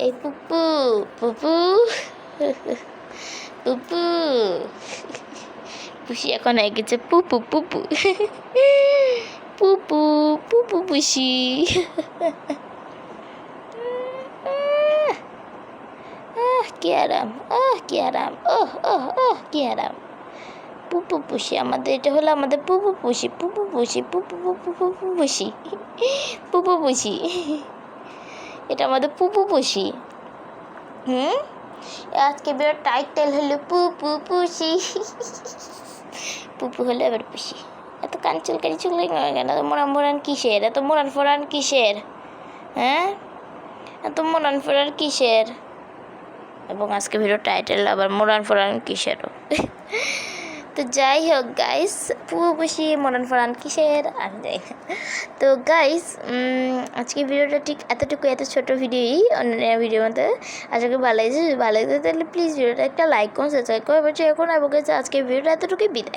এই পুপু পুপু পুপু পুষি এখন হয়ে গেছে পুপু পুপু পুপু পুপু পুষি কি আরাম কি আরাম কি আরাম পুপু পুষি আমাদের এটা হলো আমাদের পুপু পুষি পুপু পুষি পুপু পুপু পুপু পুষি পুপু পুষি এটা আমাদের পুপু পুষি আজকে বিরাট টাইটেল হলো পুপু পুষি পুপু হলো এবার পুষি এত কাঞ্চলকারি চলে কেন এত মোড়ান মোড়ান কিসের এত মোড়ান ফোড়ান কিসের এত মোড়ান ফোড়ান কিসের এবং আজকে ভিডিও টাইটেল আবার মোড়ান ফোড়ান কিসেরও তো যাই হোক গাইস পুপু পুষি মোড়ান ফোড়ান কিসের আর যাই তো গাইস আজকে ভিডিওটা ঠিক এতটুকু এত ছোট ভিডিওই অন্য ভিডিওর মধ্যে আশা করি ভালো লাগছে তাহলে প্লিজ ভিডিওটা একটা লাইক করুন সাবস্ক্রাইব করুন এখন আজকে ভিডিওটা এতটুকুই বিদায়।